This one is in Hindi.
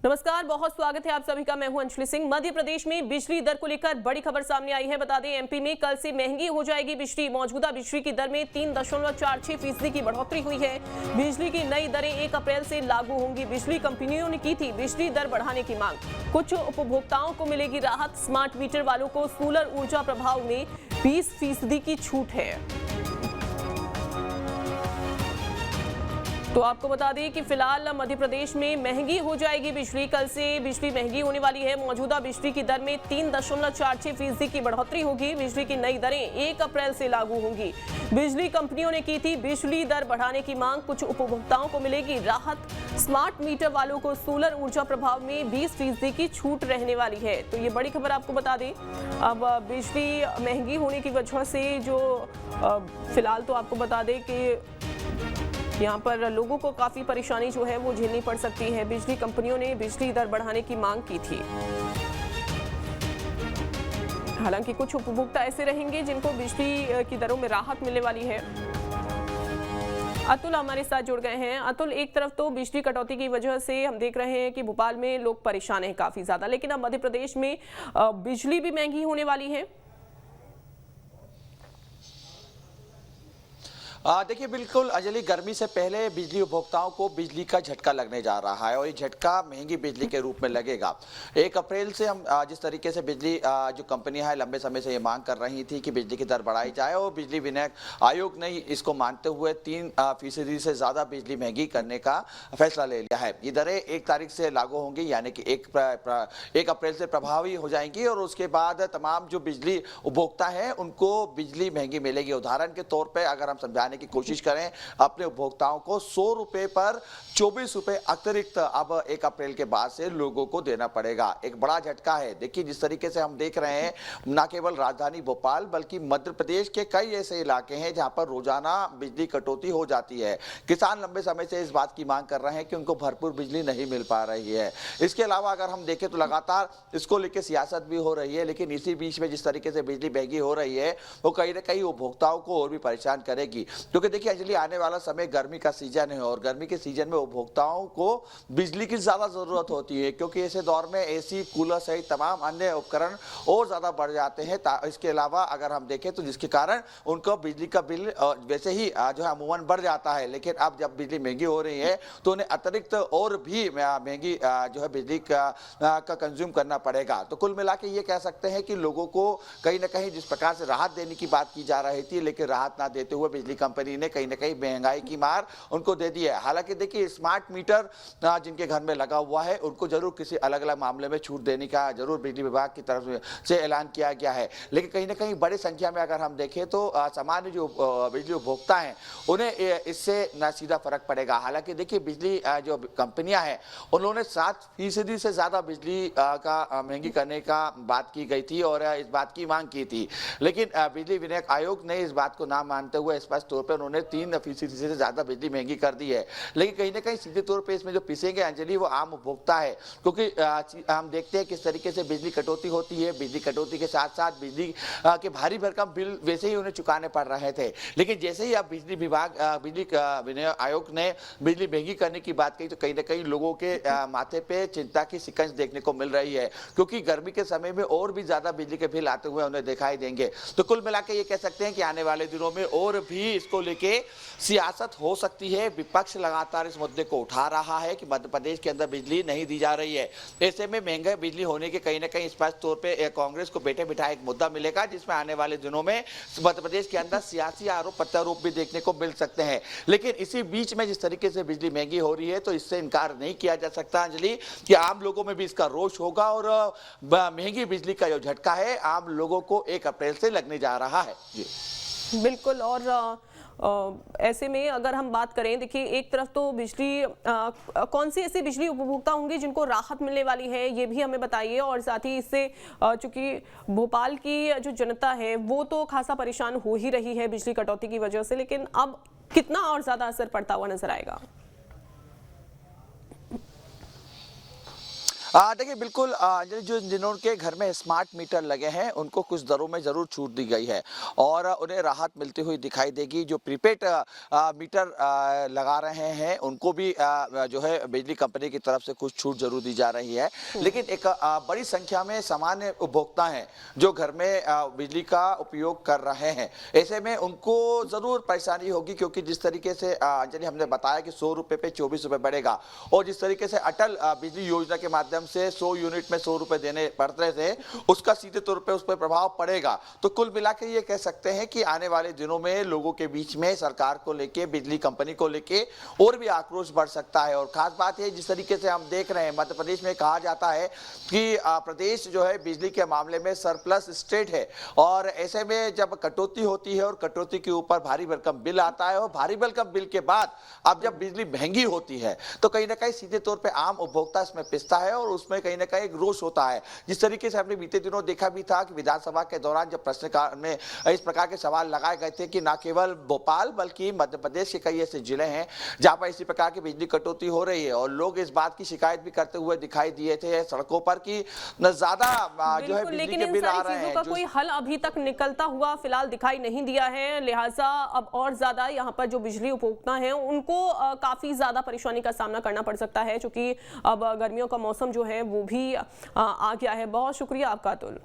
नमस्कार, बहुत स्वागत है आप सभी का। मैं हूं अंजलि सिंह। मध्य प्रदेश में बिजली दर को लेकर बड़ी खबर सामने आई है। बता दें, एमपी में कल से महंगी हो जाएगी बिजली। मौजूदा बिजली की दर में 3.46% की बढ़ोतरी हुई है। बिजली की नई दरें 1 अप्रैल से लागू होंगी। बिजली कंपनियों ने की थी बिजली दर बढ़ाने की मांग। कुछ उपभोक्ताओं को मिलेगी राहत। स्मार्ट मीटर वालों को सोलर ऊर्जा प्रभाव में 20% की छूट है। तो आपको बता दें कि फिलहाल मध्य प्रदेश में महंगी हो जाएगी बिजली। कल से बिजली महंगी होने वाली है। मौजूदा बिजली की दर में 3.46% की बढ़ोतरी होगी। बिजली की नई दरें 1 अप्रैल से लागू होंगी। बिजली कंपनियों ने की थी बिजली दर बढ़ाने की मांग। कुछ उपभोक्ताओं को मिलेगी राहत। स्मार्ट मीटर वालों को सोलर ऊर्जा प्रभाव में 20% की छूट रहने वाली है। तो ये बड़ी खबर आपको बता दें। अब बिजली महंगी होने की वजह से जो फिलहाल तो आपको बता दें कि यहाँ पर लोगों को काफी परेशानी जो है वो झेलनी पड़ सकती है। बिजली कंपनियों ने बिजली दर बढ़ाने की मांग की थी। हालांकि कुछ उपभोक्ता ऐसे रहेंगे जिनको बिजली की दरों में राहत मिलने वाली है। अतुल हमारे साथ जुड़ गए हैं। अतुल, एक तरफ तो बिजली कटौती की वजह से हम देख रहे हैं कि भोपाल में लोग परेशान हैं काफी ज्यादा, लेकिन अब मध्य प्रदेश में बिजली भी महंगी होने वाली है। देखिए, बिल्कुल अंजलि, गर्मी से पहले बिजली उपभोक्ताओं को बिजली का झटका लगने जा रहा है और ये झटका महंगी बिजली के रूप में लगेगा। 1 अप्रैल से हम जिस तरीके से बिजली जो कंपनियां हैं लंबे समय से ये मांग कर रही थी कि बिजली की दर बढ़ाई जाए और बिजली विनियम आयोग ने इसको मानते हुए 3% से ज़्यादा बिजली महंगी करने का फैसला ले लिया है। ये दरें 1 तारीख से लागू होंगी, यानी कि 1 अप्रैल से प्रभावी हो जाएंगी और उसके बाद तमाम जो बिजली उपभोक्ता हैं उनको बिजली महंगी मिलेगी। उदाहरण के तौर पर अगर हम समझाने की कोशिश करें अपने उपभोक्ताओं को, 100 रुपए पर 24 रुपए अतिरिक्त अब 1 अप्रैल के बाद से लोगों को देना पड़ेगा। एक बड़ा झटका है। देखिए, जिस तरीके से हम देख रहे हैं, न केवल राजधानी भोपाल बल्कि मध्य प्रदेश के कई ऐसे इलाके हैं जहां पर रोजाना बिजली कटौती हो जाती है। किसान लंबे समय से इस बात की मांग कर रहे हैं कि उनको भरपूर बिजली नहीं मिल पा रही है। इसके अलावा अगर हम देखें तो लगातार इसको लेकर सियासत भी हो रही है, लेकिन इसी बीच में जिस तरीके से बिजली महंगी हो रही है वो कहीं ना कहीं उपभोक्ताओं को और भी परेशान करेगी। क्योंकि देखिए अंजलि, आने वाला समय गर्मी का सीजन है और गर्मी के सीजन में उपभोक्ताओं को बिजली की ज्यादा जरूरत होती है, क्योंकि ऐसे दौर में एसी, कूलर सहित तमाम अन्य उपकरण और ज्यादा बढ़ जाते हैं। इसके अलावा अगर हम देखें तो जिसके कारण उनको बिजली का बिल वैसे ही जो है अमूमन बढ़ जाता है, लेकिन अब जब बिजली महंगी हो रही है तो उन्हें अतिरिक्त और भी महंगी जो है बिजली का कंज्यूम करना पड़ेगा। तो कुल मिला के ये कह सकते हैं कि लोगों को कहीं ना कहीं जिस प्रकार से राहत देने की बात की जा रही थी, लेकिन राहत ना देते हुए बिजली कंपनी ने कहीं ना कहीं महंगाई की मार उनको दे दी है। हालांकि देखिए, स्मार्ट मीटर जिनके घर में लगा हुआ है उनको जरूर किसी अलग अलग मामले में छूट देने का जरूर बिजली विभाग की तरफ से ऐलान किया गया है, लेकिन कहीं ना कहीं बड़ी संख्या में अगर हम देखें तो सामान्य जो बिजली उपभोक्ता हैं उन्हें इससे न सीधा फर्क पड़ेगा। हालांकि देखिए, बिजली जो कंपनियां हैं उन्होंने 7% से ज्यादा बिजली का महंगी करने का बात की गई थी और इस बात की मांग की थी, लेकिन बिजली विनियम आयोग ने इस बात को ना मानते हुए स्पष्ट तौर पर उन्होंने 3% से ज्यादा बिजली महंगी कर दी है। लेकिन कहीं ना कहीं सीधे तौर पे इसमें जो पिसेंगे अंजलि वो आम उपभोक्ता है, क्योंकि हम देखते हैं किस तरीके से बिजली कटौती होती है। बिजली कटौती के साथ साथ बिजली के भारी भरकम बिल वैसे ही उन्हें चुकाने पड़ रहे थे, लेकिन जैसे ही अब बिजली विनियम आयोग ने बिजली महंगी करने की बात कही तो कहीं ना कहीं लोगों के माथे पे चिंता की सिकंज देखने को मिल रही है, क्योंकि गर्मी के समय में और भी ज्यादा बिजली के बिल आते हुए उन्हें दिखाई देंगे। तो कुल मिलाकर ये कह सकते हैं कि आने वाले दिनों में और भी इसको लेके सियासत हो सकती है। विपक्ष लगातार इस मुद्दे को उठा रहा है कि मध्य प्रदेश के अंदर बिजली नहीं दी जा रही है। ऐसे में महंगे बिजली होने के कहीं ना कहीं स्पष्ट तौर पे कांग्रेस को बैठे बिठाए एक मुद्दा मिलेगा, जिसमें आने वाले दिनों में मध्य प्रदेश के अंदर सियासी आरोप प्रत्यारोप भी देखने को मिल सकते हैं। लेकिन इसी बीच में जिस तरीके से बिजली महंगी हो रही है तो इससे इनकार नहीं किया जा सकता अंजलि कि आम लोगों में भी इसका रोष होगा और महंगी बिजली का जो झटका है आम लोगों को 1 अप्रैल से लगने जा रहा है। जी बिल्कुल। और ऐसे में अगर हम बात करें, देखिए, एक तरफ तो बिजली कौन सी ऐसी बिजली उपभोक्ता होंगे जिनको राहत मिलने वाली है ये भी हमें बताइए, और साथ ही इससे चूंकि भोपाल की जो जनता है वो तो खासा परेशान हो ही रही है बिजली कटौती की वजह से, लेकिन अब कितना और ज्यादा असर पड़ता हुआ नजर आएगा? देखिए बिल्कुल जो जिनके घर में स्मार्ट मीटर लगे हैं उनको कुछ दरों में ज़रूर छूट दी गई है और उन्हें राहत मिलती हुई दिखाई देगी। जो प्रीपेड मीटर लगा रहे हैं उनको भी जो है बिजली कंपनी की तरफ से कुछ छूट जरूर दी जा रही है। लेकिन एक बड़ी संख्या में सामान्य उपभोक्ता हैं जो घर में बिजली का उपयोग कर रहे हैं। ऐसे में उनको ज़रूर परेशानी होगी, क्योंकि जिस तरीके से अंजलि हमने बताया कि 100 रुपये पे 24 रुपये बढ़ेगा और जिस तरीके से अटल बिजली योजना के माध्यम से 100 यूनिट में 100 रुपए देने पड़ते थे, उसका सीधे तौर पे उस पर प्रभाव पड़ेगा। तो कुल मिलाकर ये कह सकते हैं कि आने वाले दिनों में लोगों के बीच में सरकार को लेके, बिजली कंपनी को लेके और भी आक्रोश बढ़ सकता है। और खास बात है, जिस तरीके से हम देख रहे हैं मध्य प्रदेश में कहा जाता है कि प्रदेश जो है बिजली के मामले में सरप्लस स्टेट है और ऐसे में जब कटौती होती है और कटौती के ऊपर भारी भरकम बिल आता है और भारी भरकम बिल के बाद अब जब बिजली महंगी होती है तो कहीं ना कहीं सीधे तौर पे आम उपभोक्ता इसमें पिसता है और उसमें कहीं ना कहीं एक रोष होता है। जिस तरीके से हमने बीते दिनों देखा भी था कि विधानसभा के दौरान जब प्रश्नकाल में इस प्रकार के सवाल लगाए गए थे कि न केवल भोपाल बल्कि मध्य प्रदेश के कई ऐसे जिले हैं जहां पर इसी प्रकार की बिजली कटौती हो रही है और लोग इस बात की शिकायत भी करते हुए दिखाई दिए थे सड़कों पर कि ज्यादा जो है बिजली के बिल आ रहे हैं। का कोई हल अभी तक निकलता हुआ फिलहाल दिखाई नहीं दिया है, लिहाजा अब और ज्यादा यहाँ पर जो बिजली उपभोक्ता हैं उनको काफी ज्यादा परेशानी का सामना करना पड़ सकता है, क्योंकि अब गर्मियों का मौसम जो है वो भी आ गया है। बहुत शुक्रिया आपका अतुल।